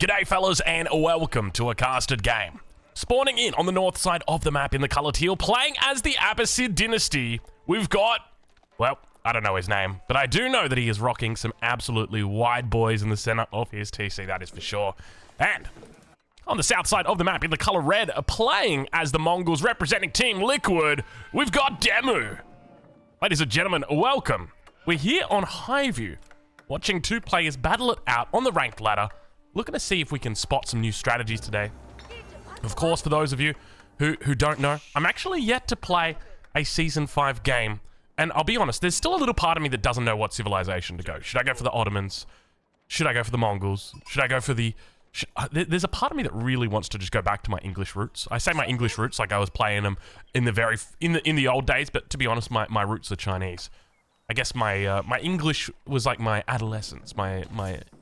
G'day fellas and welcome to a casted game. Spawning in on the north side of the map in the colour teal, playing as the Abbasid dynasty, we've got, well, I don't know his name, but I do know that he is rocking some absolutely wide boys in the centre of his TC, that is for sure. And on the south side of the map in the colour red, playing as the Mongols representing Team Liquid, we've got Demu. Ladies and gentlemen, welcome. We're here on Highview, watching two players battle it out on the ranked ladder, looking to see if we can spot some new strategies today. Of course, for those of you who don't know, I'm actually yet to play a Season 5 game. And I'll be honest, there's still a little part of me that doesn't know what civilization to go. Should I go for the Ottomans? Should I go for the Mongols? Should I go for the... There's a part of me that really wants to just go back to my English roots. I say my English roots like I was playing them in the old days, but to be honest, my roots are Chinese. I guess my English was like my adolescence, my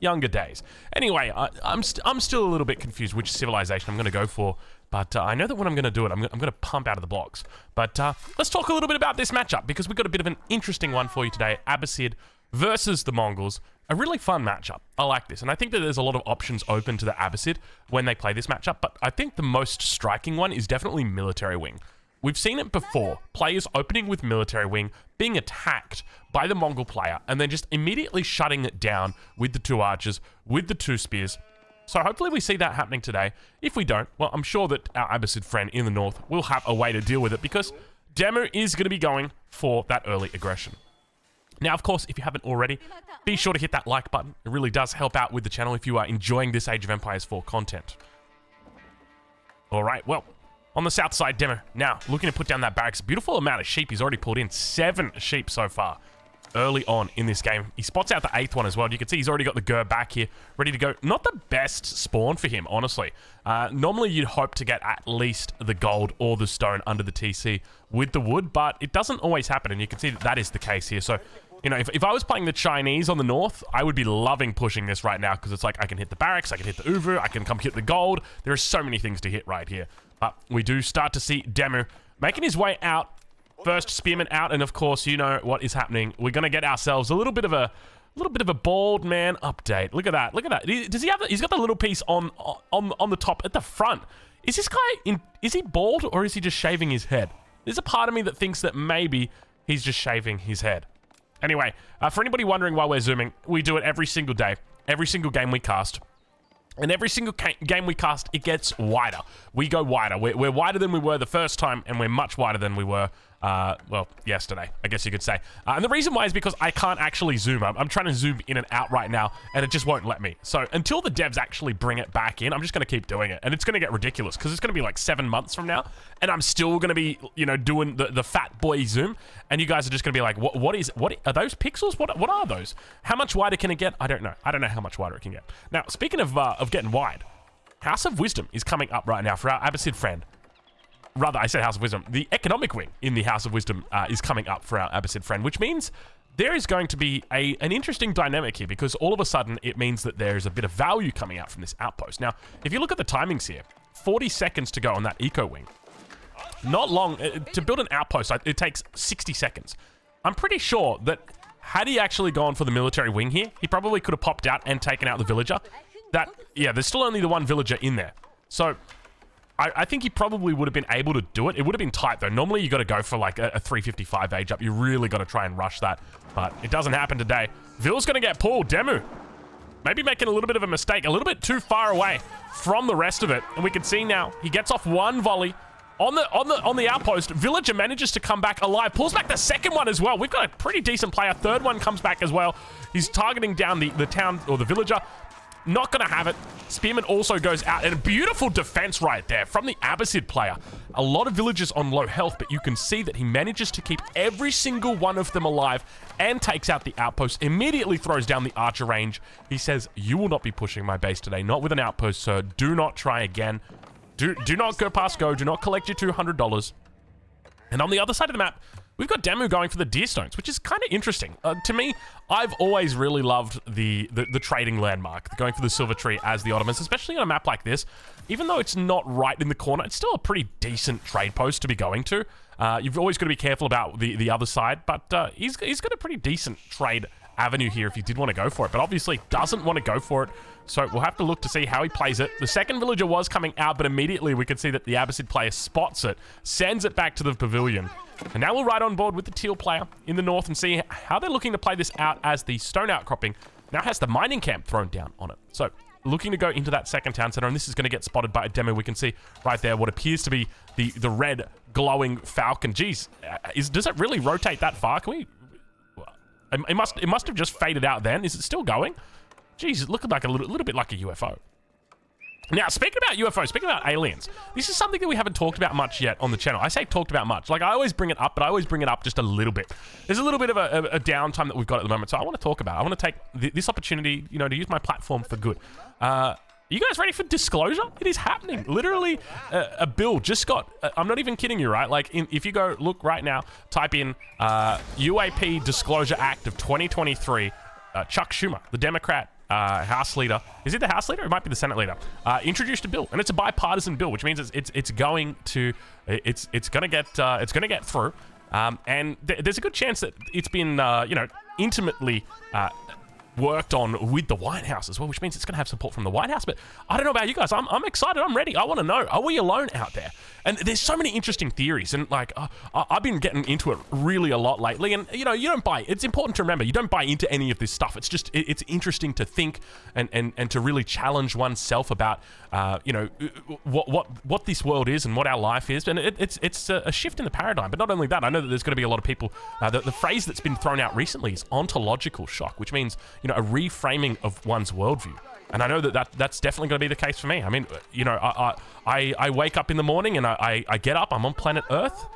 younger days. Anyway, I'm still a little bit confused which civilization I'm going to go for, but I know that when I'm going to do it, I'm going to pump out of the blocks. But let's talk a little bit about this matchup, because we've got a bit of an interesting one for you today. Abbasid versus the Mongols. A really fun matchup. I like this, and I think that there's a lot of options open to the Abbasid when they play this matchup, but I think the most striking one is definitely military wing. We've seen it before, players opening with military wing, being attacked by the Mongol player, and then just immediately shutting it down with the two archers, with the two spears. So hopefully we see that happening today. If we don't, well, I'm sure that our Abbasid friend in the north will have a way to deal with it, because Demu is going to be going for that early aggression. Now, of course, if you haven't already, be sure to hit that like button. It really does help out with the channel if you are enjoying this Age of Empires 4 content. All right, well, on the south side, Demu now looking to put down that barracks. Beautiful amount of sheep. He's already pulled in 7 sheep so far early on in this game. He spots out the 8th one as well. You can see he's already got the Gur back here, ready to go. Not the best spawn for him, honestly. Normally, you'd hope to get at least the gold or the stone under the TC with the wood, but it doesn't always happen, and you can see that that is the case here. So, you know, if I was playing the Chinese on the north, I would be loving pushing this right now, because it's like I can hit the barracks, I can hit the Uvu, I can come hit the gold. There are so many things to hit right here. But we do start to see Demu making his way out. First spearman out, and of course, you know what is happening. We're going to get ourselves a little bit of a bald man update. Look at that. Look at that. Does he have he's got the little piece on the top at the front. Is this guy is he bald, or is he just shaving his head? There's a part of me that thinks that maybe he's just shaving his head. Anyway, for anybody wondering why we're zooming, we do it every single day, every single game we cast. And every single game we cast, it gets wider. We go wider. We're wider than we were the first time, and we're much wider than we were, well, yesterday, I guess you could say. And the reason why is because I can't actually zoom up. I'm trying to zoom in and out right now, and it just won't let me. So until the devs actually bring it back in, I'm just going to keep doing it. And it's going to get ridiculous, because it's going to be like 7 months from now, and I'm still going to be, you know, doing the fat boy zoom, and you guys are just going to be like, what are those pixels? What are those? How much wider can it get? I don't know. I don't know how much wider it can get. Now, speaking of getting wide, House of Wisdom is coming up right now for our Abbasid friend. Rather, I said House of Wisdom. The economic wing in the House of Wisdom is coming up for our Abbasid friend, which means there is going to be an interesting dynamic here, because all of a sudden it means that there's a bit of value coming out from this outpost. Now, if you look at the timings here, 40 seconds to go on that eco wing. Not long. To build an outpost, it takes 60 seconds. I'm pretty sure that had he actually gone for the military wing here, he probably could have popped out and taken out the villager. Yeah, there's still only the one villager in there. So I think he probably would have been able to do it. It would have been tight, though. Normally, you got to go for like a 355 age up. You really got to try and rush that, but it doesn't happen today. Vil's going to get pulled. Demu maybe making a little bit of a mistake, a little bit too far away from the rest of it. And we can see now he gets off one volley on the outpost. Villager manages to come back alive, pulls back the second one as well. We've got a pretty decent player. Third one comes back as well. He's targeting down the town, or the villager. Not going to have it. Spearman also goes out, and a beautiful defense right there from the Abbasid player. A lot of villagers on low health, but you can see that he manages to keep every single one of them alive and takes out the outpost, immediately throws down the archer range. He says, "You will not be pushing my base today, not with an outpost, sir. Do not try again. Do not go past go. Do not collect your $200. And on the other side of the map, we've got Demu going for the deer stones, which is kind of interesting. To me, I've always really loved the trading landmark, going for the silver tree as the Ottomans, especially on a map like this. Even though it's not right in the corner, it's still a pretty decent trade post to be going to. You've always got to be careful about the other side, but he's got a pretty decent trade avenue here if he did want to go for it, but obviously doesn't want to go for it. So we'll have to look to see how he plays it. The second villager was coming out, but immediately we could see that the Abbasid player spots it, sends it back to the pavilion. And now we'll ride on board with the teal player in the north and see how they're looking to play this out, as the stone outcropping now has the mining camp thrown down on it. So looking to go into that second town center, and this is going to get spotted by a demo. We can see right there what appears to be the red glowing falcon. Geez, does it really rotate that far? Can we... It must have just faded out then. Is it still going? Geez, it looked like a little bit like a UFO. Now, speaking about UFOs, speaking about aliens, this is something that we haven't talked about much yet on the channel. I say talked about much. Like, I always bring it up, but I always bring it up just a little bit. There's a little bit of a downtime that we've got at the moment, so I want to talk about it. I want to take this opportunity, you know, to use my platform for good. Are you guys ready for disclosure? It is happening. Literally, a bill just got... I'm not even kidding you, right? Like, if you go look right now, type in UAP Disclosure Act of 2023, Chuck Schumer, the Democrat House leader, is it the House leader? It might be the Senate leader. Introduced a bill, and it's a bipartisan bill, which means it's going to get through. And there's a good chance that it's been you know, intimately worked on with the White House as well, which means it's going to have support from the White House. But I don't know about you guys. I'm excited. I'm ready. I want to know, are we alone out there? And there's so many interesting theories, and like I've been getting into it really a lot lately. And you know, you don't buy. It's important to remember, you don't buy into any of this stuff. It's just it's interesting to think and to really challenge oneself about you know, what this world is and what our life is. And it's a shift in the paradigm. But not only that, I know that there's going to be a lot of people. The phrase that's been thrown out recently is ontological shock, which means, you know, a reframing of one's worldview. And I know that's definitely going to be the case for me. I mean, you know, I wake up in the morning and I get up, I'm on planet Earth,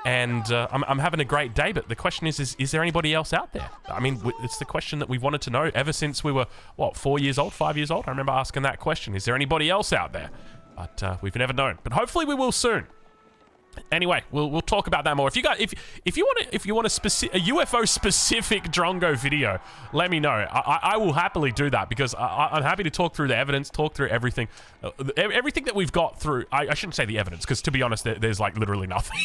and I'm having a great day. But the question is there anybody else out there? I mean, it's the question that we've wanted to know ever since we were, what, 4 years old, 5 years old? I remember asking that question. Is there anybody else out there? But we've never known. But hopefully we will soon. Anyway, we'll talk about that more. If you got if you want a UFO specific Drongo video, let me know. I will happily do that, because I'm happy to talk through the evidence, talk through everything, everything that we've got through. I shouldn't say the evidence, because to be honest, there's like literally nothing.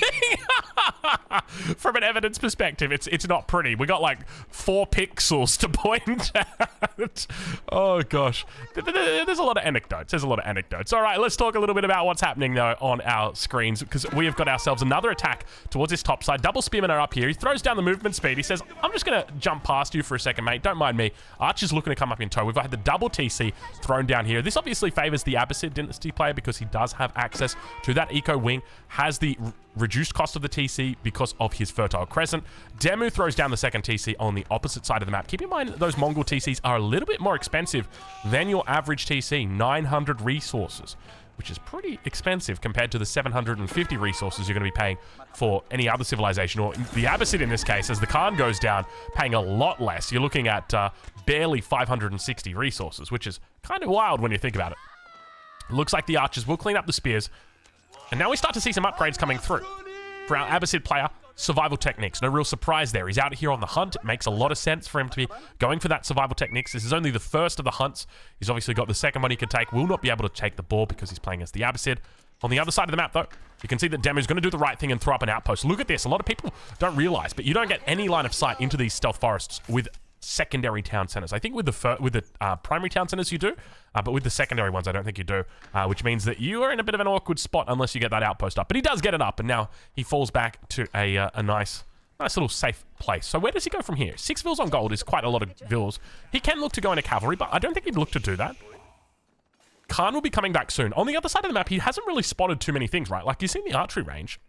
From an evidence perspective, it's not pretty. We got like 4 pixels to point at. Oh gosh, there's a lot of anecdotes. All right, let's talk a little bit about what's happening though on our screens, because we have got ourselves another attack towards this top side. Double spearmen are up here. He throws down the movement speed. He says, I'm just gonna jump past you for a second, mate. Don't mind me. Archer's looking to come up in tow. We've had the double TC thrown down here. This obviously favors the Abbasid dynasty player, because he does have access to that eco wing, has the reduced cost of the TC because of his fertile crescent. Demu throws down the second TC on the opposite side of the map. Keep in mind that those Mongol TCs are a little bit more expensive than your average TC, 900 resources, which is pretty expensive compared to the 750 resources you're going to be paying for any other civilization, or the Abbasid in this case, as the Khan goes down, paying a lot less. You're looking at barely 560 resources, which is kind of wild when you think about it. Looks like the archers will clean up the spears, and now we start to see some upgrades coming through. For our Abbasid player, survival techniques. No real surprise there. He's out here on the hunt. It makes a lot of sense for him to be going for that survival techniques. This is only the first of the hunts. He's obviously got the second one he can take. Will not be able to take the ball because he's playing as the Abbasid. On the other side of the map, though, you can see that Demu's going to do the right thing and throw up an outpost. Look at this. A lot of people don't realize, but you don't get any line of sight into these stealth forests with secondary town centers. I think with the primary town centers you do, but with the secondary ones I don't think you do, which means that you are in a bit of an awkward spot unless you get that outpost up. But he does get it up, and now he falls back to a nice little safe place. So where does he go from here? 6 vills on gold is quite a lot of vills. He can look to go into cavalry, but I don't think he'd look to do that. Khan will be coming back soon. On the other side of the map, he hasn't really spotted too many things, right? Like, you've seen the archery range.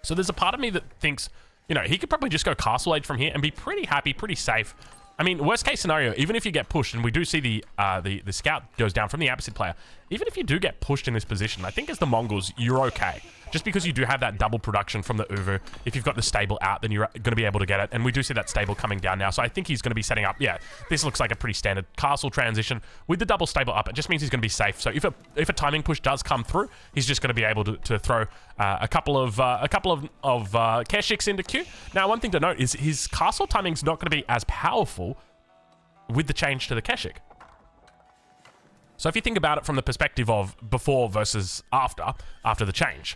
So there's a part of me that thinks, you know, he could probably just go castle age from here and be pretty happy, pretty safe. I mean, worst case scenario, even if you get pushed, and we do see the scout goes down from the Abbasid player, even if you do get pushed in this position, I think as the Mongols, you're okay. Just because you do have that double production from the Uvu. If you've got the stable out, then you're going to be able to get it. And we do see that stable coming down now. So I think he's going to be setting up, yeah, this looks like a pretty standard castle transition. With the double stable up, it just means he's going to be safe. So if a timing push does come through, he's just going to be able to throw a couple of Keshiks into queue. Now, one thing to note is his castle timing's not going to be as powerful with the change to the Keshik. So if you think about it from the perspective of before versus after the change,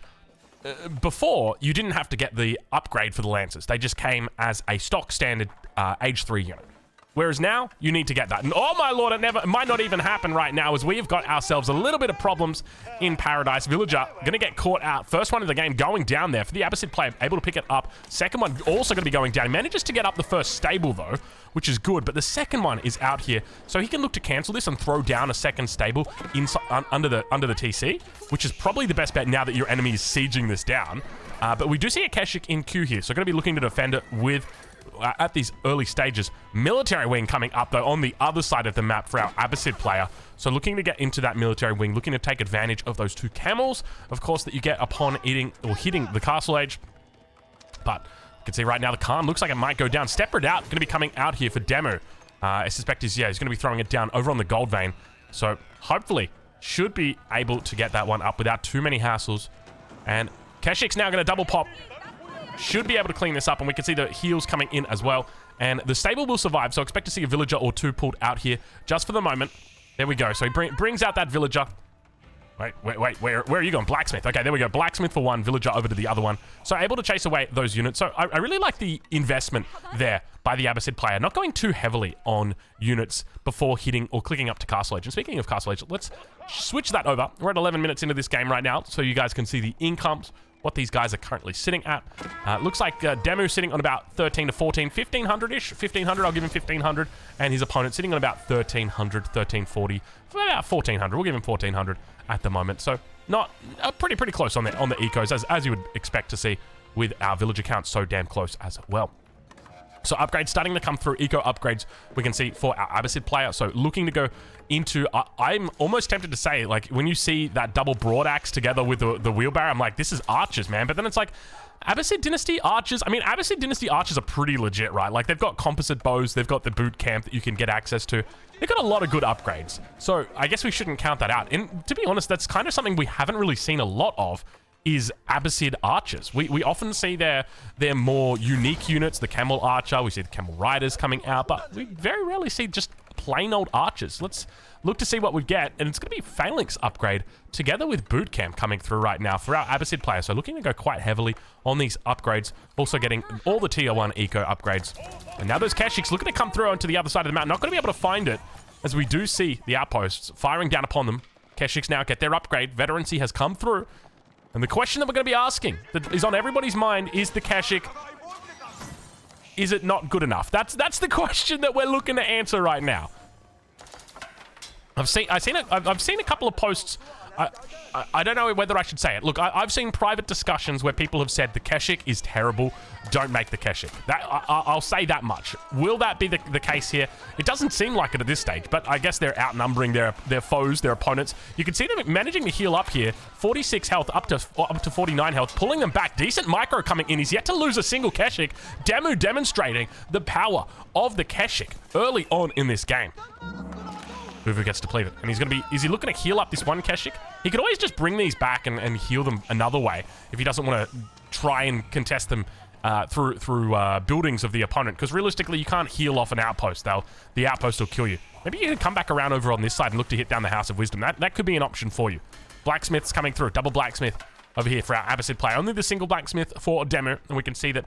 before, you didn't have to get the upgrade for the Lancers. They just came as a stock standard Age 3 unit. Whereas now, you need to get that. And oh my lord, it might not even happen right now, as we have got ourselves a little bit of problems in Paradise. Villager gonna get caught out. First one of the game going down there for the Abbasid player, able to pick it up. Second one also gonna be going down. He manages to get up the first stable though, which is good, but the second one is out here. So he can look to cancel this and throw down a second stable inside, under the TC, which is probably the best bet now that your enemy is sieging this down. But we do see a Keshik in queue here, so going to be looking to defend it with, at these early stages, military wing coming up though on the other side of the map for our Abbasid player. So looking to get into that military wing, looking to take advantage of those two camels, of course, that you get upon hitting the castle age. But you can see right now the Khan looks like it might go down. Steppered out, going to be coming out here for Demu. I suspect he's going to be throwing it down over on the gold vein. So hopefully should be able to get that one up without too many hassles. And Keshik's now going to double pop. Should be able to clean this up, and we can see the heals coming in as well. And the stable will survive, so expect to see a villager or two pulled out here just for the moment. There we go. So he brings out that villager. Wait, where are you going? Blacksmith. Okay, there we go. Blacksmith for one, villager over to the other one. So able to chase away those units. So I really like the investment there by the Abbasid player. Not going too heavily on units before hitting or clicking up to Castle Age. And speaking of Castle Age, let's switch that over. We're at 11 minutes into this game right now, so you guys can see the incomes, what these guys are currently sitting at. Looks like Demu sitting on about 13 to 14, 1500-ish. 1500, I'll give him 1500. And his opponent sitting on about 1300, 1340, about 1400. We'll give him 1400 at the moment. So not pretty close on the ecos, as you would expect to see with our villager count so damn close as well. So upgrades starting to come through, eco upgrades we can see for our Abbasid player. So looking to go into, I'm almost tempted to say, like, when you see that double broad axe together with the wheelbarrow, I'm like, this is archers, man. But then it's like, Abbasid Dynasty archers, I mean, Abbasid Dynasty archers are pretty legit, right? Like, they've got composite bows, they've got the boot camp that you can get access to. They've got a lot of good upgrades. So I guess we shouldn't count that out. And to be honest, that's kind of something we haven't really seen a lot of, is Abbasid archers. We often see their more unique units, the camel archer, we see the camel riders coming out, but we very rarely see just plain old archers. Let's look to see what we get, and it's going to be Phalanx upgrade together with boot camp coming through right now for our Abbasid player. So looking to go quite heavily on these upgrades, also getting all the tier 1 eco upgrades. And now those Keshiks looking to come through onto the other side of the map. Not going to be able to find it, as we do see the outposts firing down upon them. Keshiks now get their upgrade. Veterancy has come through. And the question that we're going to be asking, that is on everybody's mind, is the Keshik, is it not good enough? That's the question that we're looking to answer right now. I've seen a couple of posts. I don't know whether I should say it. Look, I've seen private discussions where people have said the Keshik is terrible. Don't make the Keshik. I'll say that much. Will that be the case here? It doesn't seem like it at this stage, but I guess they're outnumbering their foes, their opponents. You can see them managing to heal up here. 46 health, up to 49 health, pulling them back. Decent micro coming in. He's yet to lose a single Keshik. Demu demonstrating the power of the Keshik early on in this game. Whoever gets depleted. And he's going to be... Is he looking to heal up this one Keshik? He could always just bring these back and heal them another way if he doesn't want to try and contest them through buildings of the opponent. Because realistically, you can't heal off an outpost. The outpost will kill you. Maybe you can come back around over on this side and look to hit down the House of Wisdom. That could be an option for you. Blacksmith's coming through. Double Blacksmith over here for our Abbasid player. Only the single Blacksmith for Demu. And we can see that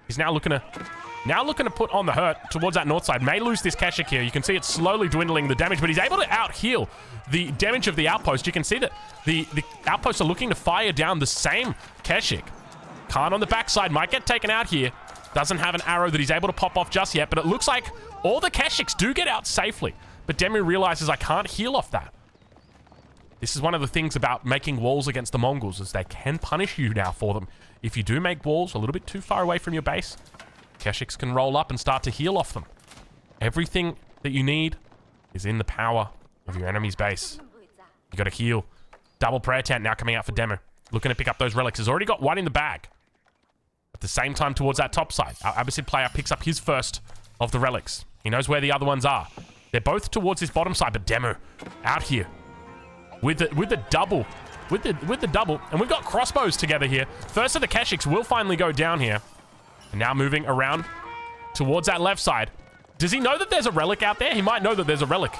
he's now looking to put on the hurt towards that north side. May lose this Keshik here. You can see it's slowly dwindling the damage, but he's able to out-heal the damage of the outpost. You can see that the outposts are looking to fire down the same Keshik. Khan on the backside might get taken out here. Doesn't have an arrow that he's able to pop off just yet, but it looks like all the Keshiks do get out safely. But Demu realizes, I can't heal off that. This is one of the things about making walls against the Mongols, is they can punish you now for them. If you do make walls a little bit too far away from your base, Keshiks can roll up and start to heal off them. Everything that you need is in the power of your enemy's base. You got to heal. Double prayer tent now coming out for Demu. Looking to pick up those relics. Has already got one in the bag. At the same time, towards that top side, our Abbasid player picks up his first of the relics. He knows where the other ones are. They're both towards this bottom side, but Demu out here with the double. With the double. And we've got crossbows together here. First of the Keshiks will finally go down here. And now moving around towards that left side. Does he know that there's a relic out there? He might know that there's a relic.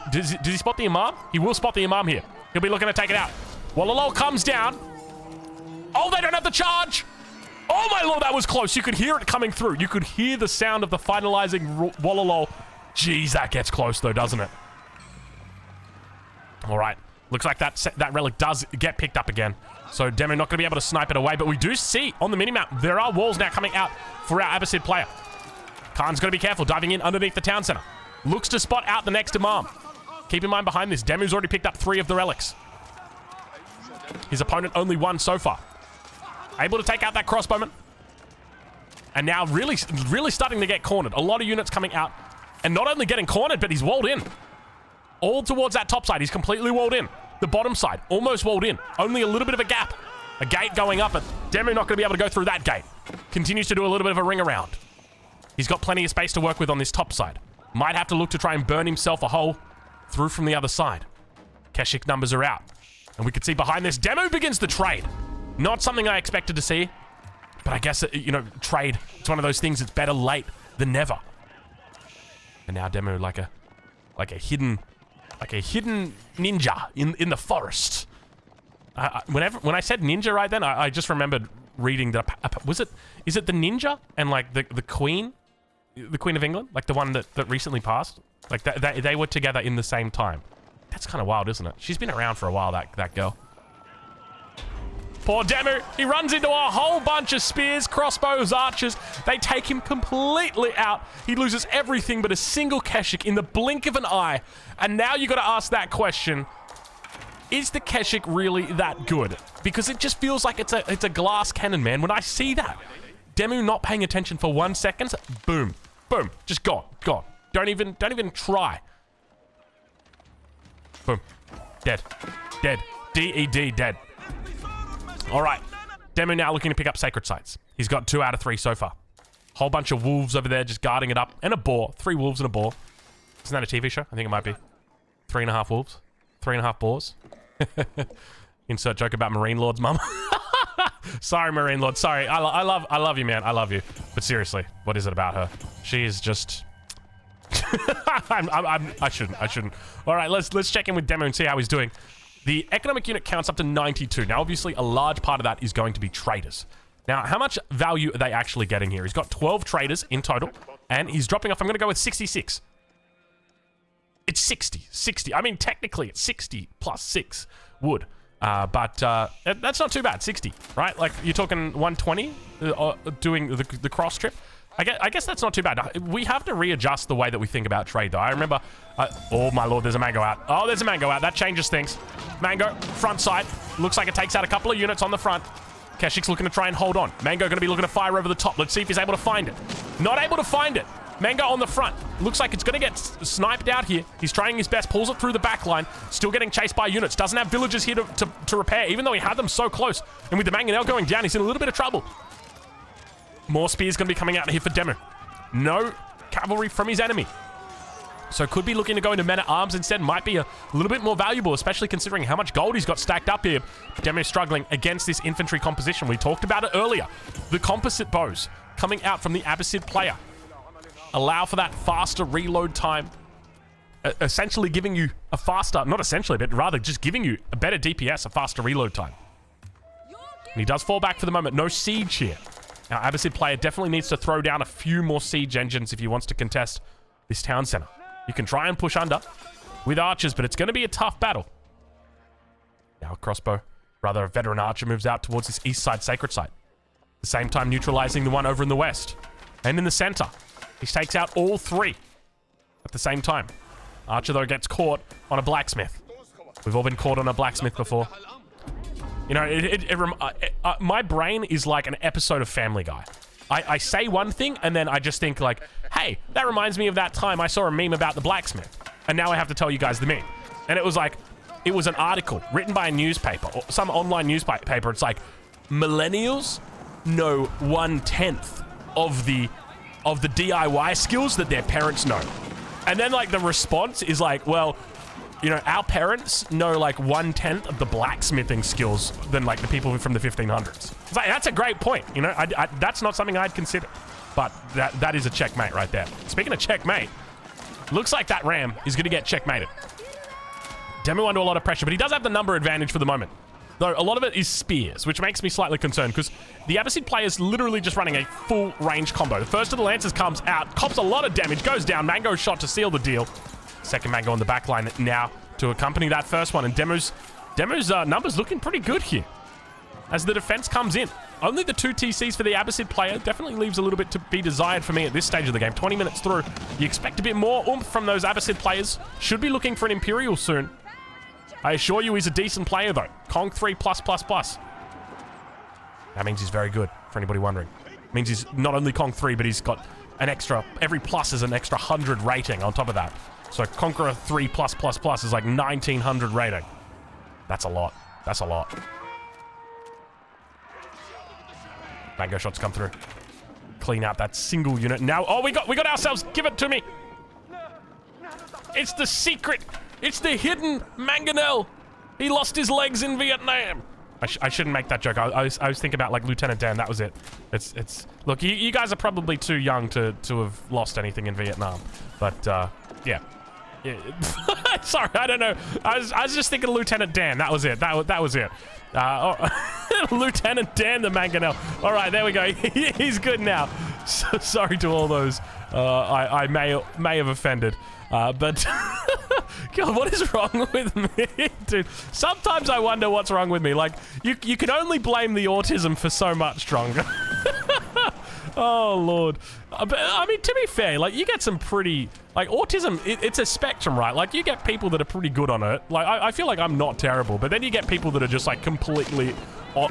Does he spot the Imam? He will spot the Imam here. He'll be looking to take it out. Wallalol comes down. Oh, they don't have the charge. Oh my lord, that was close. You could hear it coming through. You could hear the sound of the finalizing Wololo. Jeez, that gets close though, doesn't it? All right. Looks like that relic does get picked up again. So Demo not going to be able to snipe it away, but we do see on the minimap, there are walls now coming out for our Abbasid player. Khan's got to be careful, diving in underneath the town center. Looks to spot out the next Imam. Keep in mind behind this, Demu's already picked up 3 of the relics. His opponent only 1 so far. Able to take out that crossbowman. And now really starting to get cornered. A lot of units coming out. And not only getting cornered, but he's walled in. All towards that top side. He's completely walled in. The bottom side, almost walled in. Only a little bit of a gap. A gate going up, but Demu not going to be able to go through that gate. Continues to do a little bit of a ring around. He's got plenty of space to work with on this top side. Might have to look to try and burn himself a hole through from the other side. Keshik numbers are out. And we can see behind this, Demu begins the trade. Not something I expected to see. But I guess, you know, trade, it's one of those things that's better late than never. And now Demu like a hidden ninja in the forest. When I said ninja right then, I just remembered reading that. Is it the ninja and like the queen of England, like the one that recently passed? Like they were together in the same time. That's kind of wild, isn't it? She's been around for a while, that girl. Poor Demu, he runs into a whole bunch of spears, crossbows, archers. They take him completely out. He loses everything but a single Keshik in the blink of an eye. And now you got to ask that question. Is the Keshik really that good? Because it just feels like it's a glass cannon, man. When I see that, Demu not paying attention for 1 second, boom, boom, just gone. Don't even try. Boom, dead, D-E-D, dead. All right, Demu now looking to pick up sacred sites. He's got 2 out of 3 so far. Whole bunch of wolves over there just guarding it up, and a boar. 3 wolves and a boar. Isn't that a TV show? I think it might be. 3.5 wolves, 3.5 boars. Insert joke about Marine Lord's mum. Sorry, Marine Lord. Sorry. I love you, man. I love you. But seriously, what is it about her? She is just. I shouldn't. All right, let's check in with Demu and see how he's doing. The economic unit counts up to 92. Now, obviously, a large part of that is going to be traders. Now, how much value are they actually getting here? He's got 12 traders in total, and he's dropping off. I'm going to go with 66. It's 60. I mean, technically, it's 60 plus 6 wood. But that's not too bad, 60, right? Like, you're talking 120 doing the cross trip. I guess that's not too bad. We have to readjust the way that we think about trade, though. I remember... oh, my lord, there's a mango out. Oh, there's a mango out. That changes things. Mango, front side. Looks like it takes out a couple of units on the front. Keshik's looking to try and hold on. Mango going to be looking to fire over the top. Let's see if he's able to find it. Not able to find it. Mango on the front. Looks like it's going to get sniped out here. He's trying his best. Pulls it through the back line. Still getting chased by units. Doesn't have villagers here to repair, even though he had them so close. And with the mangonel going down, he's in a little bit of trouble. More spears going to be coming out here for Demu. No cavalry from his enemy. So could be looking to go into men-at-arms instead. Might be a little bit more valuable, especially considering how much gold he's got stacked up here. Demu struggling against this infantry composition. We talked about it earlier. The composite bows coming out from the Abbasid player allow for that faster reload time. Essentially giving you a faster, not essentially, but rather just giving you a better DPS, a faster reload time. And he does fall back for the moment. No siege here. Now, Abbasid player definitely needs to throw down a few more siege engines if he wants to contest this town center. You can try and push under with archers, but it's going to be a tough battle. Now a crossbow, rather a veteran archer, moves out towards this east side sacred site. At the same time neutralizing the one over in the west. And in the center, he takes out all 3 at the same time. Archer, though, gets caught on a blacksmith. We've all been caught on a blacksmith before. You know, my brain is like an episode of Family Guy. I say one thing, and then I just think like, hey, that reminds me of that time I saw a meme about the blacksmith. And now I have to tell you guys the meme. And it was like, it was an article written by a newspaper, or some online newspaper. It's like, millennials know 1/10 of the DIY skills that their parents know. And then like the response is like, well, you know, our parents know like 1/10 of the blacksmithing skills than like the people from the 1500s. It's like, that's a great point. You know, that's not something I'd consider, but that is a checkmate right there. Speaking of checkmate, looks like that ram is going to get checkmated. Demu under a lot of pressure, but he does have the number advantage for the moment. though a lot of it is spears, which makes me slightly concerned because the Abbasid player is literally just running a full range combo. The first of the Lancers comes out, cops a lot of damage, goes down, Mango's shot to seal the deal. Second Mango on the back line now to accompany that first one, and Demu's numbers looking pretty good here as the defense comes in. Only the 2 TCs for the Abbasid player definitely leaves a little bit to be desired for me at this stage of the game. 20 minutes through, you expect a bit more oomph from those Abbasid players. Should be looking for an Imperial soon. I assure you he's a decent player though. Kong 3+++. That means he's very good, for anybody wondering. It means he's not only Kong 3, but he's got an extra, every plus is an extra 100 rating on top of that. So Conqueror 3+++ is like 1900 rating. That's a lot. That's a lot. Mango shots come through. Clean out that single unit. Now, oh, we got ourselves. Give it to me. It's the secret. It's the hidden Mangonel. He lost his legs in Vietnam. I shouldn't make that joke. I was thinking about like Lieutenant Dan. That was it. It's. Look, you guys are probably too young to have lost anything in Vietnam, but yeah. Sorry, I don't know. I was just thinking Lieutenant Dan. That was it. That was it. Lieutenant Dan the Mangonel. All right, there we go. He's good now. So, sorry to all those I may have offended. But God, what is wrong with me, dude? Sometimes I wonder what's wrong with me. Like, you can only blame the autism for so much, Stronger. Oh, Lord. But, I mean, to be fair, like, you get some pretty... Like, autism, it's a spectrum, right? Like, you get people that are pretty good on it. Like, I feel like I'm not terrible. But then you get people that are just, like, completely,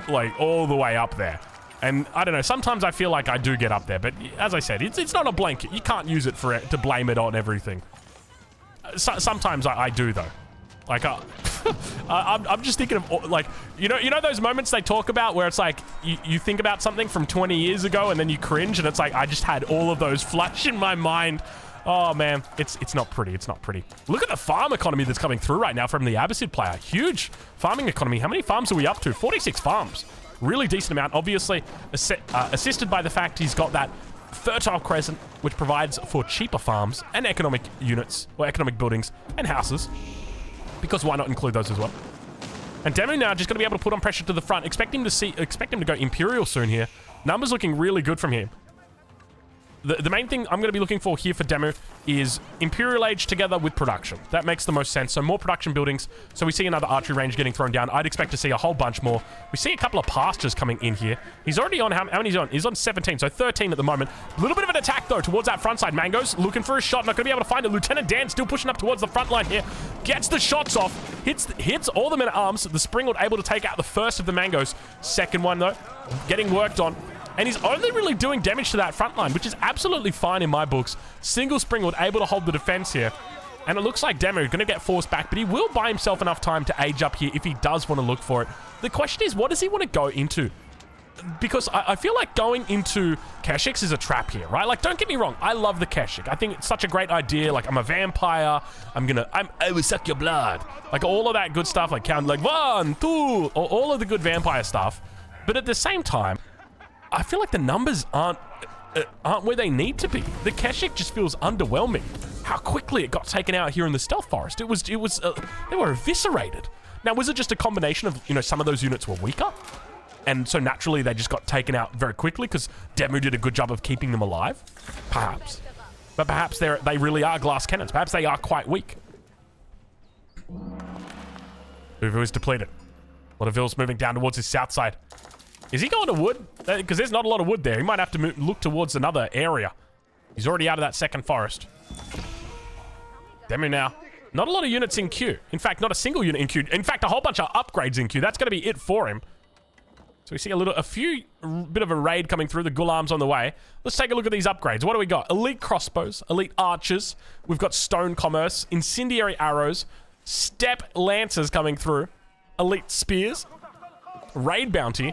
like, all the way up there. And, I don't know, sometimes I feel like I do get up there. But, as I said, it's not a blanket. You can't use it to blame it on everything. Sometimes I do, though. Like, I'm just thinking of, like, you know those moments they talk about where it's like, you think about something from 20 years ago and then you cringe and it's like, I just had all of those flash in my mind. Oh, man, it's not pretty. It's not pretty. Look at the farm economy that's coming through right now from the Abbasid player. Huge farming economy. How many farms are we up to? 46 farms. Really decent amount. Obviously, assisted by the fact he's got that fertile crescent, which provides for cheaper farms and economic units, or economic buildings and houses. Because why not include those as well? And Demu now just going to be able to put on pressure to the front. Expect him to go Imperial soon here. Numbers looking really good from him. The main thing I'm going to be looking for here for Demu is Imperial Age together with production. That makes the most sense. So more production buildings. So we see another archery range getting thrown down. I'd expect to see a whole bunch more. We see a couple of pastures coming in here. He's already on, how many is he on? He's on 17, so 13 at the moment. A little bit of an attack, though, towards that front side. Mango's looking for a shot. Not going to be able to find it. Lieutenant Dan still pushing up towards the front line here. Gets the shots off. Hits all the men at arms. The Springwood able to take out the first of the Mangoes. Second one, though, getting worked on. And he's only really doing damage to that front line, which is absolutely fine in my books. Single Springwood able to hold the defense here. And it looks like Demu is going to get forced back, but he will buy himself enough time to age up here if he does want to look for it. The question is, what does he want to go into? Because I feel like going into Keshiks is a trap here, right? Like, don't get me wrong. I love the Keshik. I think it's such a great idea. Like, I'm a vampire. I will suck your blood. Like, all of that good stuff. Like, count, like, 1, 2, all of the good vampire stuff. But at the same time, I feel like the numbers aren't where they need to be. The Keshik just feels underwhelming. How quickly it got taken out here in the Stealth Forest. They were eviscerated. Now, was it just a combination of, some of those units were weaker? And so naturally they just got taken out very quickly because Demu did a good job of keeping them alive? Perhaps. But perhaps they really are glass cannons. Perhaps they are quite weak. Uvu is depleted. A lot of Vills moving down towards his south side. Is he going to wood? Because there's not a lot of wood there. He might have to look towards another area. He's already out of that second forest. Demu now. Not a lot of units in queue. In fact, not a single unit in queue. In fact, a whole bunch of upgrades in queue. That's going to be it for him. So we see a bit of a raid coming through. The Ghulam's on the way. Let's take a look at these upgrades. What do we got? Elite crossbows, elite archers. We've got stone commerce, incendiary arrows, step lancers coming through, elite spears, raid bounty,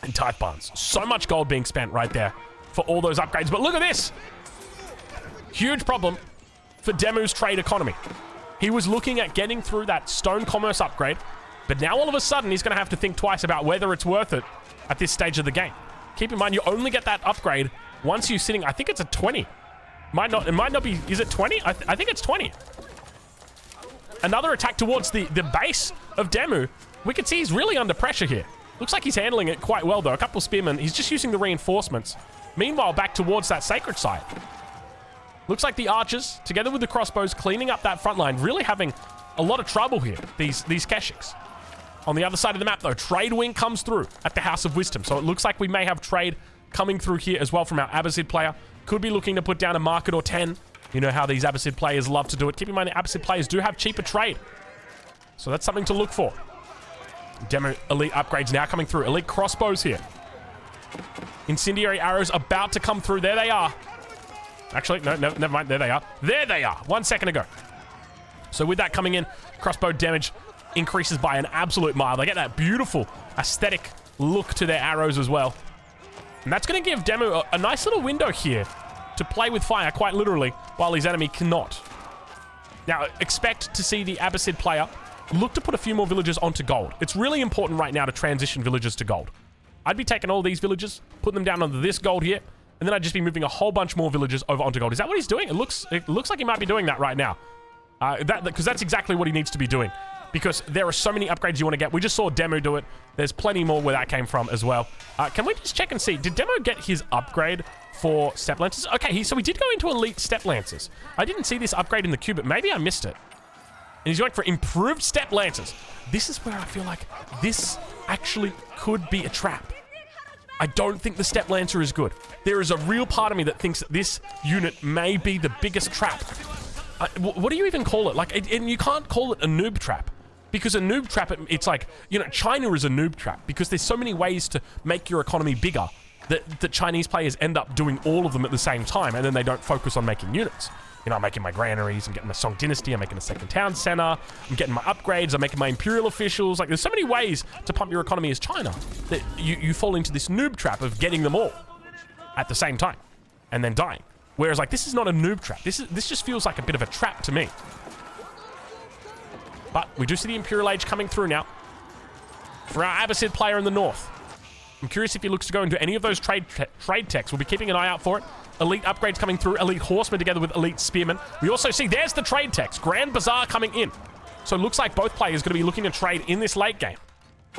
and tight barns. So much gold being spent right there for all those upgrades. But look at this. Huge problem for Demu's trade economy. He was looking at getting through that stone commerce upgrade, but now all of a sudden he's going to have to think twice about whether it's worth it at this stage of the game. Keep in mind, you only get that upgrade once you're sitting, I think it's a 20. It might not be, is it 20? I think it's 20. Another attack towards the base of Demu. We can see he's really under pressure here. Looks like he's handling it quite well, though. A couple of spearmen. He's just using the reinforcements. Meanwhile, back towards that sacred site. Looks like the archers, together with the crossbows, cleaning up that front line, really having a lot of trouble here, these Keshiks. On the other side of the map, though, trade wing comes through at the House of Wisdom. So it looks like we may have trade coming through here as well from our Abbasid player. Could be looking to put down a market or 10. You know how these Abbasid players love to do it. Keep in mind, the Abbasid players do have cheaper trade. So that's something to look for. Demo elite upgrades now coming through. Elite crossbows here. Incendiary arrows about to come through. There they are. Actually, no, never mind. There they are. There they are. 1 second ago. So with that coming in, crossbow damage increases by an absolute mile. They get that beautiful aesthetic look to their arrows as well. And that's going to give Demo a nice little window here to play with fire, quite literally, while his enemy cannot. Now, expect to see the Abbasid player look to put a few more villagers onto gold. It's really important right now to transition villagers to gold. I'd be taking all these villagers, putting them down onto this gold here, and then I'd just be moving a whole bunch more villagers over onto gold. Is that what he's doing? It looks like he might be doing that right now. Because that's exactly what he needs to be doing. Because there are so many upgrades you want to get. We just saw Demo do it. There's plenty more where that came from as well. Can we just check and see? Did Demo get his upgrade for Step Lancers? Okay, so he did go into Elite Step Lancers. I didn't see this upgrade in the queue, but maybe I missed it. And he's going for improved Step Lancers. This is where I feel like this actually could be a trap. I don't think the Step Lancer is good. There is a real part of me that thinks that this unit may be the biggest trap. What do you even call it? Like, and you can't call it a noob trap. Because a noob trap, it's like, you know, China is a noob trap. Because there's so many ways to make your economy bigger that the Chinese players end up doing all of them at the same time. And then they don't focus on making units. You know, I'm making my granaries, I'm getting my Song Dynasty, I'm making a second town center, I'm getting my upgrades, I'm making my imperial officials. Like, there's so many ways to pump your economy as China that you fall into this noob trap of getting them all at the same time and then dying. Whereas, like, this is not a noob trap. This just feels like a bit of a trap to me. But we do see the Imperial Age coming through now for our Abbasid player in the north. I'm curious if he looks to go into any of those trade techs. We'll be keeping an eye out for it. Elite upgrades coming through. Elite horsemen together with elite spearmen. We also see there's the trade techs. Grand Bazaar coming in. So it looks like both players are going to be looking to trade in this late game.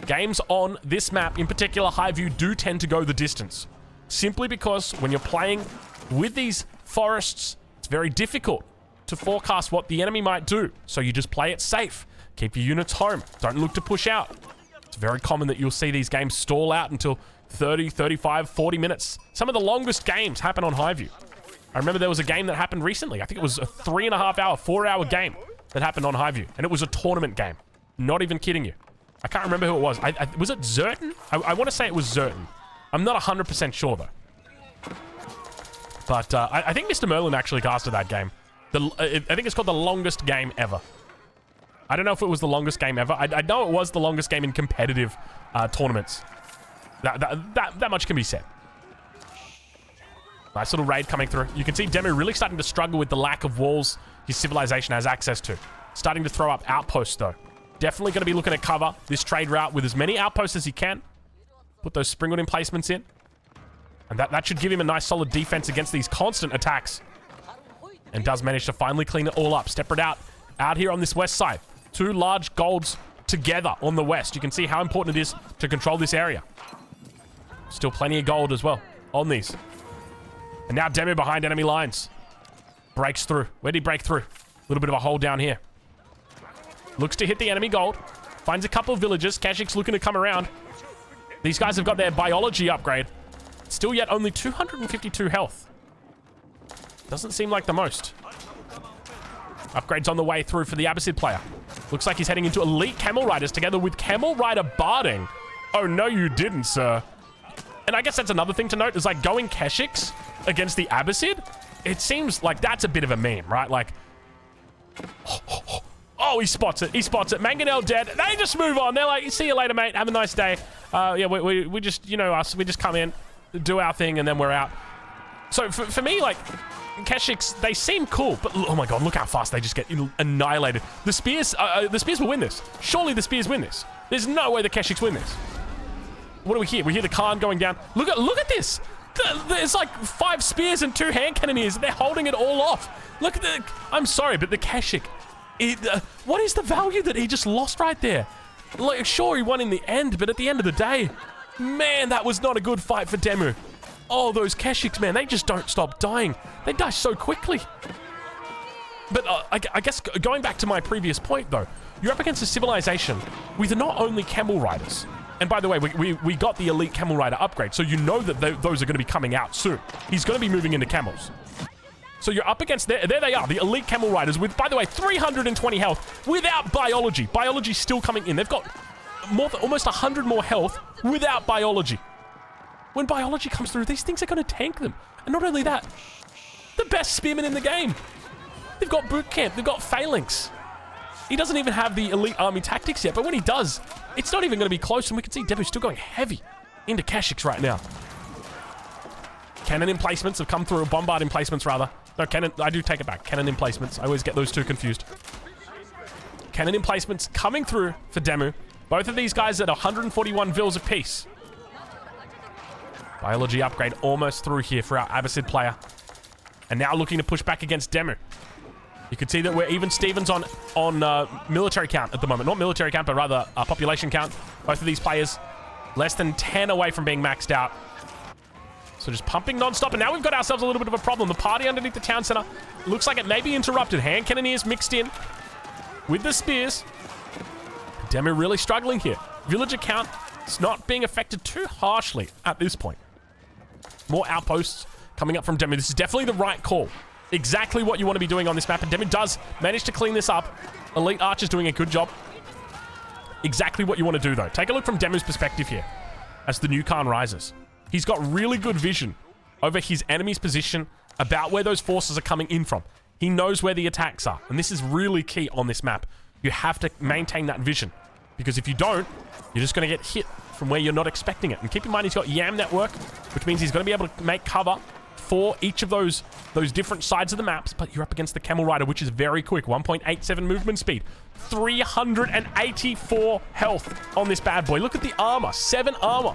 Games on this map, in particular Highview, do tend to go the distance. Simply because when you're playing with these forests, it's very difficult to forecast what the enemy might do. So you just play it safe. Keep your units home. Don't look to push out. It's very common that you'll see these games stall out until 30, 35, 40 minutes. Some of the longest games happen on Highview. I remember there was a game that happened recently. I think it was a 3.5 hour, 4 hour game that happened on Highview. And it was a tournament game. Not even kidding you. I can't remember who it was. Was it Zerton? I want to say it was Zerton. I'm not 100% sure though. But I think Mr. Merlin actually casted that game. I think it's called the longest game ever. I don't know if it was the longest game ever. I know it was the longest game in competitive tournaments. That much can be said. Nice little raid coming through. You can see Demo really starting to struggle with the lack of walls his civilization has access to. Starting to throw up outposts though. Definitely going to be looking to cover this trade route with as many outposts as he can. Put those springwood emplacements in. And that should give him a nice solid defense against these constant attacks. And does manage to finally clean it all up. Step it out here on this west side. 2 large golds together on the west. You can see how important it is to control this area. Still plenty of gold as well on these. And now Demo behind enemy lines. Breaks through. Where did he break through? A little bit of a hole down here. Looks to hit the enemy gold. Finds a couple of villagers. Kashik's looking to come around. These guys have got their biology upgrade. Still yet only 252 health. Doesn't seem like the most. Upgrades on the way through for the Abbasid player. Looks like he's heading into elite camel riders together with camel rider barding. Oh, no, you didn't, sir. And I guess that's another thing to note is like going Keshiks against the Abbasid. It seems like that's a bit of a meme, right? Like, oh, he spots it. He spots it. Mangonel dead. They just move on. They're like, see you later, mate. Have a nice day. Yeah, we just, you know us. We just come in, do our thing, and then we're out. So for me, like, Keshiks, they seem cool, but oh my god, look how fast they just get annihilated. The spears will win this. Surely the spears win this. There's no way the Keshiks win this. What do we hear? We hear the Khan going down. Look at this. There's like 5 spears and 2 hand cannoneers. They're holding it all off. Look at the... I'm sorry, but the Keshik... what is the value that he just lost right there? Like, sure, he won in the end, but at the end of the day, man, that was not a good fight for Demu. Oh, those Keshiks, man, they just don't stop dying. They die so quickly. But I guess going back to my previous point, though, you're up against a civilization with not only camel riders. And by the way, we got the elite camel rider upgrade, so you know that those are going to be coming out soon. He's going to be moving into camels. So you're up against, there they are, the elite camel riders with, by the way, 320 health without biology. Biology's still coming in. They've got almost 100 more health without biology. When biology comes through, these things are going to tank them. And not only that, the best spearmen in the game. They've got boot camp. They've got phalanx. He doesn't even have the elite army tactics yet, but when he does, it's not even going to be close, and we can see Demu's still going heavy into Keshiks right now. Cannon emplacements have come through, bombard emplacements rather. No, cannon, I do take it back. Cannon emplacements. I always get those two confused. Cannon emplacements coming through for Demu. Both of these guys at 141 vils apiece. Biology upgrade almost through here for our Abbasid player. And now looking to push back against Demu. You can see that we're even Stevens on military count at the moment. Not military count, but rather population count. Both of these players less than 10 away from being maxed out. So just pumping non-stop, and now we've got ourselves a little bit of a problem. The party underneath the town center looks like it may be interrupted. Hand cannoneers mixed in with the spears. Demu really struggling here. Villager count is not being affected too harshly at this point. More outposts coming up from Demu. This is definitely the right call. Exactly what you want to be doing on this map, and Demu does manage to clean this up. Elite Archer's doing a good job. Exactly what you want to do, though. Take a look from Demu's perspective here as the new Khan rises. He's got really good vision over his enemy's position about where those forces are coming in from. He knows where the attacks are, and this is really key on this map. You have to maintain that vision, because if you don't, you're just going to get hit from where you're not expecting it. And keep in mind, he's got YAM network, which means he's going to be able to make cover for each of those different sides of the maps, but you're up against the Camel Rider, which is very quick. 1.87 movement speed. 384 health on this bad boy. Look at the armor. 7 armor.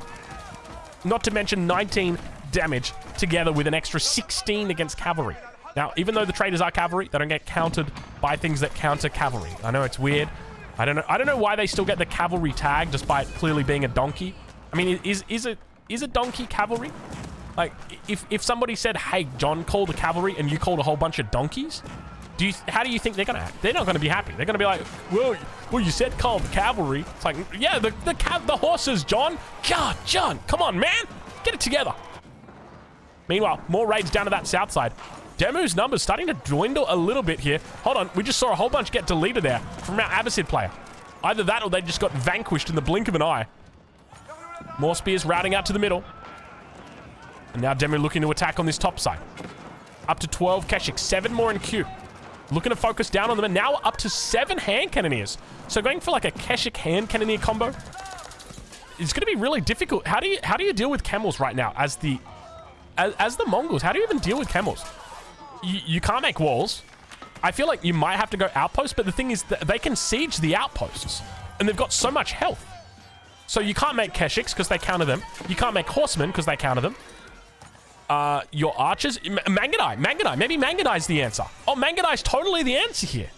Not to mention 19 damage together with an extra 16 against cavalry. Now, even though the traders are cavalry, they don't get countered by things that counter cavalry. I know it's weird. I don't know why they still get the cavalry tag despite clearly being a donkey. I mean, is a donkey cavalry? Like, if somebody said, "Hey, John, call the cavalry," and you called a whole bunch of donkeys, how do you think they're gonna act? They're not gonna be happy. They're gonna be like, well, you said call the cavalry. It's like, yeah, the horses, John. God, John, come on, man, get it together. Meanwhile, more raids down to that south side. Demu's numbers starting to dwindle a little bit here. Hold on, we just saw a whole bunch get deleted there from our Abbasid player. Either that or they just got vanquished in the blink of an eye. More spears routing out to the middle. And now Demu looking to attack on this top side. Up to 12 Keshiks, 7 more in queue. Looking to focus down on them, and now up to 7 hand cannoneers. So going for like a Keshik hand cannoneer combo is going to be really difficult. How do you deal with camels right now as the Mongols? How do you even deal with camels? You can't make walls. I feel like you might have to go outposts, but the thing is that they can siege the outposts, and they've got so much health. So you can't make Keshiks because they counter them. You can't make horsemen because they counter them. Your archers, Mangadai, maybe Mangadai's the answer. Oh, Mangadai's totally the answer here.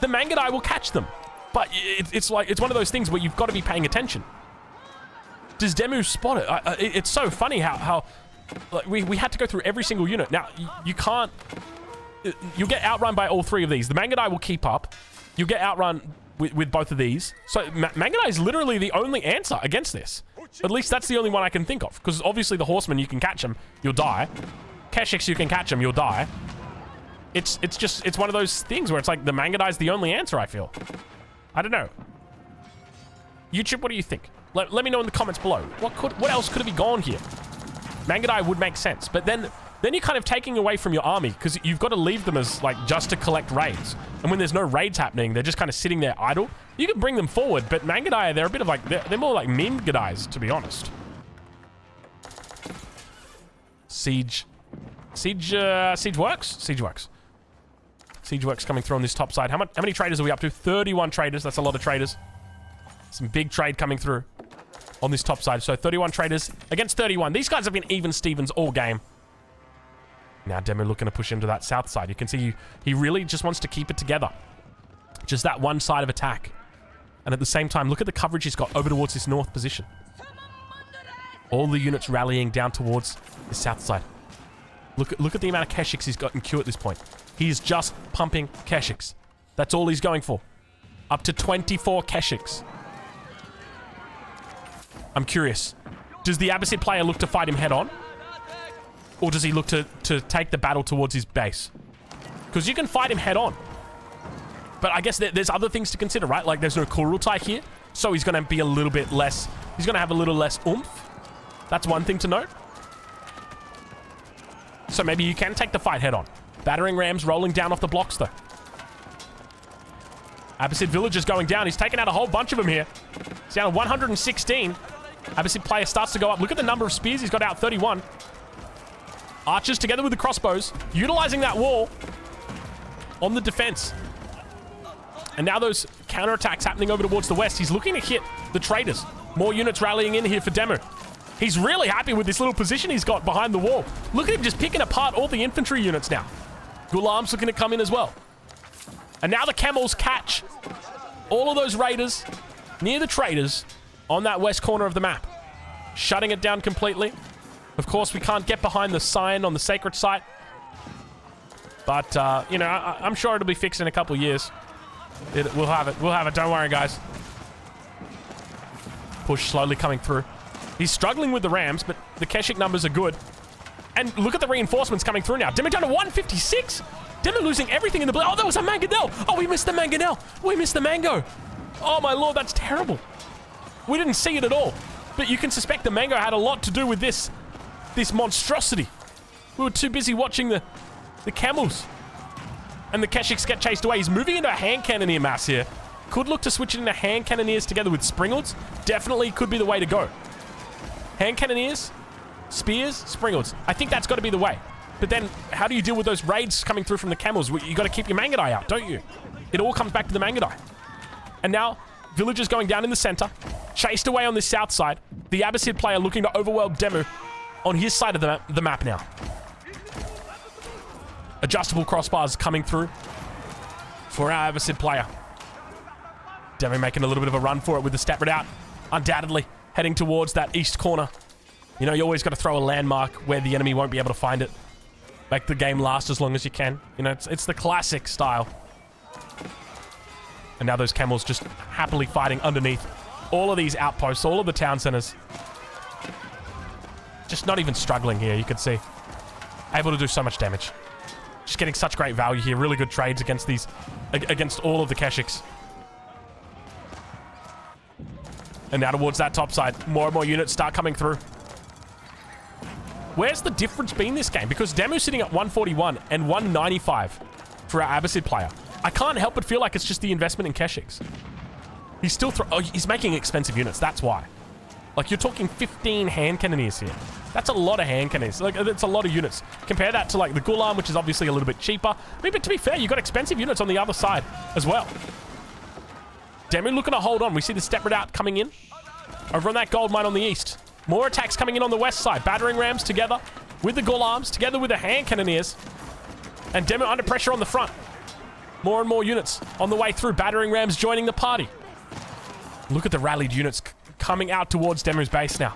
The Mangadai will catch them. But it's one of those things where you've got to be paying attention. Does Demu spot it? It's so funny how like, we had to go through every single unit. Now, you can't, you'll get outrun by all 3 of these. The Mangadai will keep up. You'll get outrun with both of these. So Mangadai is literally the only answer against this. At least that's the only one I can think of. Because obviously the horsemen, you can catch them, you'll die. Keshiks, you can catch them, you'll die. It's one of those things where it's like the Mangadai is the only answer, I feel. I don't know. YouTube, what do you think? Let me know in the comments below. What else could have he gone here? Mangadai would make sense. But then you're kind of taking away from your army because you've got to leave them as like just to collect raids. And when there's no raids happening, they're just kind of sitting there idle. You can bring them forward, but Mangadai, they're a bit of like, they're more like Mingadais, to be honest. Siege works? Siege works. Siege works coming through on this top side. How many traders are we up to? 31 traders. That's a lot of traders. Some big trade coming through on this top side. So 31 traders against 31. These guys have been even Stevens all game. Now Demu looking to push into that south side. You can see he really just wants to keep it together. Just that one side of attack. And at the same time, look at the coverage he's got over towards this north position. All the units rallying down towards the south side. Look at the amount of Keshiks he's got in queue at this point. He's just pumping Keshiks. That's all he's going for. Up to 24 Keshiks. I'm curious. Does the Abbasid player look to fight him head on? Or does he look to take the battle towards his base? Because you can fight him head on. But I guess there's other things to consider, right? Like there's no Kurultai here. So he's going to be a little bit less... He's going to have a little less oomph. That's one thing to note. So maybe you can take the fight head on. Battering rams rolling down off the blocks though. Abbasid villagers going down. He's taken out a whole bunch of them here. He's down to 116. Abbasid player starts to go up. Look at the number of spears. He's got out 31. Archers together with the crossbows. Utilizing that wall on the defense. And now those counterattacks happening over towards the west. He's looking to hit the traders. More units rallying in here for Demu. He's really happy with this little position he's got behind the wall. Look at him just picking apart all the infantry units now. Ghulam's looking to come in as well. And now the camels catch all of those raiders near the traders on that west corner of the map. Shutting it down completely. Of course, we can't get behind the sign on the sacred site. But, you know, I'm sure it'll be fixed in a couple years. We'll have it. We'll have it. Don't worry, guys. Push slowly coming through. He's struggling with the rams, but the Keshik numbers are good. And look at the reinforcements coming through now. Demu down to 156. Demu losing everything in the... Oh, there was a mangonel. Oh, we missed the mangonel. We missed the mango. Oh, my lord, that's terrible. We didn't see it at all. But you can suspect the mango had a lot to do with this monstrosity. We were too busy watching the camels. And the Keshiks get chased away. He's moving into a hand cannoneer mass here. Could look to switch it into hand cannoneers together with springalds. Definitely could be the way to go. Hand cannoneers, spears, springalds. I think that's got to be the way. But then, how do you deal with those raids coming through from the camels? You got to keep your Mangadai out, don't you? It all comes back to the Mangadai. And now, villagers going down in the center, chased away on this south side. The Abbasid player looking to overwhelm Demu on his side of the map now. Adjustable crossbars coming through for our Abbasid player. Demu making a little bit of a run for it with the step out. Undoubtedly heading towards that east corner. You know, you always got to throw a landmark where the enemy won't be able to find it. Make the game last as long as you can. You know, it's the classic style. And now those camels just happily fighting underneath all of these outposts, all of the town centers. Just not even struggling here, you can see. Able to do so much damage. Just getting such great value here. Really good trades against all of the Keshiks. And now towards that top side, more and more units start coming through. Where's the difference been this game? Because Demu's sitting at 141 and 195 for our Abbasid player. I can't help but feel like it's just the investment in Keshiks. He's still he's making expensive units, that's why. Like, you're talking 15 hand cannoneers here. That's a lot of hand cannoneers. Like, it's a lot of units. Compare that to, like, the Ghulam, which is obviously a little bit cheaper. I mean, but to be fair, you've got expensive units on the other side as well. Demu looking to hold on. We see the step redoubt coming in over on that gold mine on the east. More attacks coming in on the west side. Battering rams together with the Ghulams, together with the hand cannoneers. And Demu under pressure on the front. More and more units on the way through. Battering rams joining the party. Look at the rallied units coming out towards Demu's base now.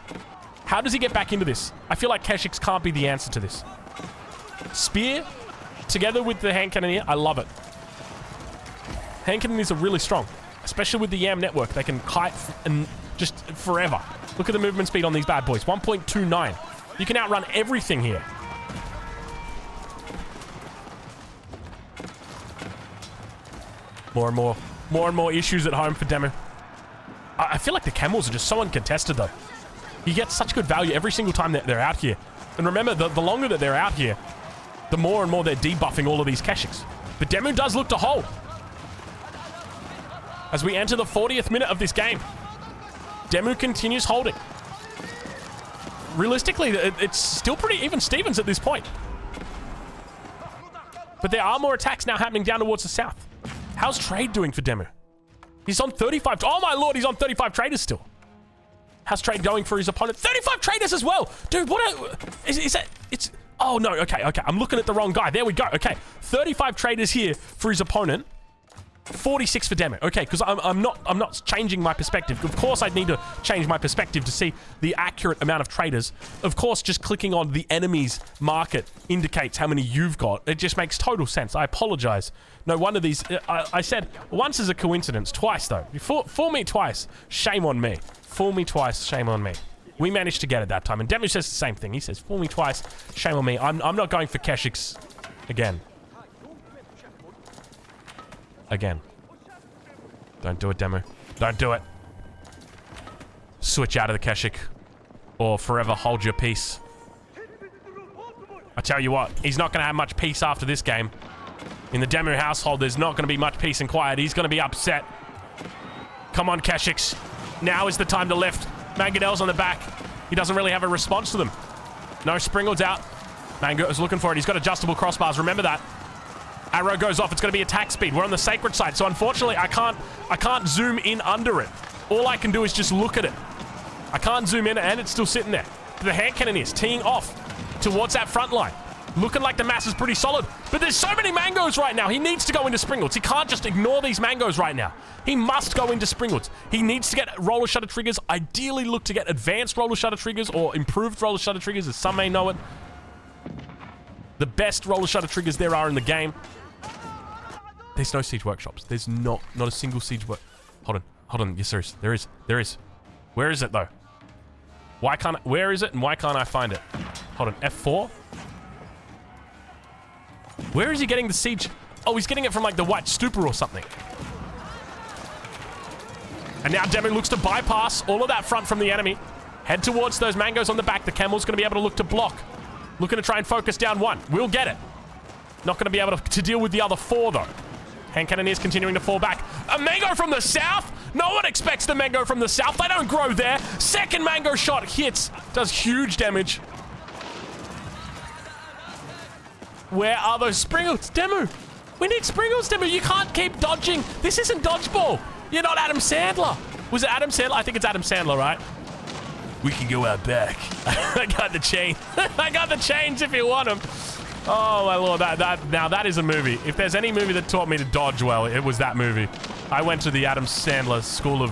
How does he get back into this? I feel like Keshiks can't be the answer to this. Spear together with the hand cannoneer. I love it. Hand cannoneers are really strong. Especially with the YAM network. They can kite and just forever. Look at the movement speed on these bad boys. 1.29. You can outrun everything here. More and more issues at home for Demu. I feel like the camels are just so uncontested though. You get such good value every single time that they're out here. And remember, the longer that they're out here, the more and more they're debuffing all of these Keshiks. But Demu does look to hold. As we enter the 40th minute of this game, Demu continues holding. Realistically, it's still pretty even Stevens at this point. But there are more attacks now happening down towards the south. How's trade doing for Demu? He's on 35. Oh my lord, he's on 35 traders still. How's trade going for his opponent? 35 traders as well. Dude, is that? It's... Oh no, okay. I'm looking at the wrong guy. There we go. Okay, 35 traders here for his opponent. 46 for Demo. Okay, because I'm not changing my perspective. Of course, I'd need to change my perspective to see the accurate amount of traders. Of course, just clicking on the enemy's market indicates how many you've got. It just makes total sense. I apologize. No wonder these... I said once is a coincidence. Twice, though. You fool me twice. Shame on me. Fool me twice. Shame on me. We managed to get it that time. And Demo says the same thing. He says, fool me twice. Shame on me. I'm not going for Keshiks again. Again. Don't do it, Demo. Don't do it. Switch out of the Keshik. Or forever hold your peace. I tell you what, he's not going to have much peace after this game. In the Demo household, there's not going to be much peace and quiet. He's going to be upset. Come on, Keshiks. Now is the time to lift. Mangonel's on the back. He doesn't really have a response to them. No, Springald's out. Mango is looking for it. He's got adjustable crossbars. Remember that. Arrow goes off. It's going to be attack speed. We're on the sacred side, so unfortunately, I can't zoom in under it. All I can do is just look at it. I can't zoom in, and it's still sitting there. The hand cannon is teeing off towards that front line. Looking like the mass is pretty solid, but there's so many mangoes right now. He needs to go into Springald's. He can't just ignore these mangoes right now. He must go into Springald's. He needs to get roller shutter triggers. Ideally, look to get advanced roller shutter triggers or improved roller shutter triggers, as some may know it. The best roller shutter triggers there are in the game. There's no siege workshops. There's not a single siege work. Hold on. You're serious. There is. Where is it though? Where is it and why can't I find it? Hold on, F4? Where is he getting the siege? Oh, he's getting it from like the White Stupa or something. And now Demo looks to bypass all of that front from the enemy. Head towards those mangoes on the back. The Camel's gonna be able to look to block. Looking to try and focus down one. We'll get it. Not gonna be able to deal with the other four though. Hand Cannoneers continuing to fall back. A mango from the south? No one expects the mango from the south. They don't grow there. Second mango shot hits. Does huge damage. Where are those Springles? Demo. We need Springles, Demo. You can't keep dodging. This isn't dodgeball. You're not Adam Sandler. Was it Adam Sandler? I think it's Adam Sandler, right? We can go out back. I got the chain. I got the chains if you want them. Oh my lord, now that is a movie. If there's any movie that taught me to dodge well, it was that movie. I went to the Adam Sandler school of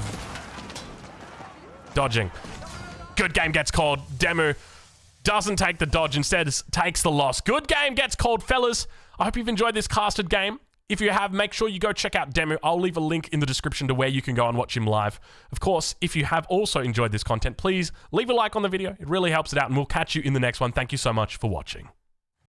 dodging. Good game gets called. Demo doesn't take the dodge, instead takes the loss. Good game gets called, fellas. I hope you've enjoyed this casted game. If you have, make sure you go check out Demo. I'll leave a link in the description to where you can go and watch him live. Of course, if you have also enjoyed this content, please leave a like on the video. It really helps it out, and we'll catch you in the next one. Thank you so much for watching.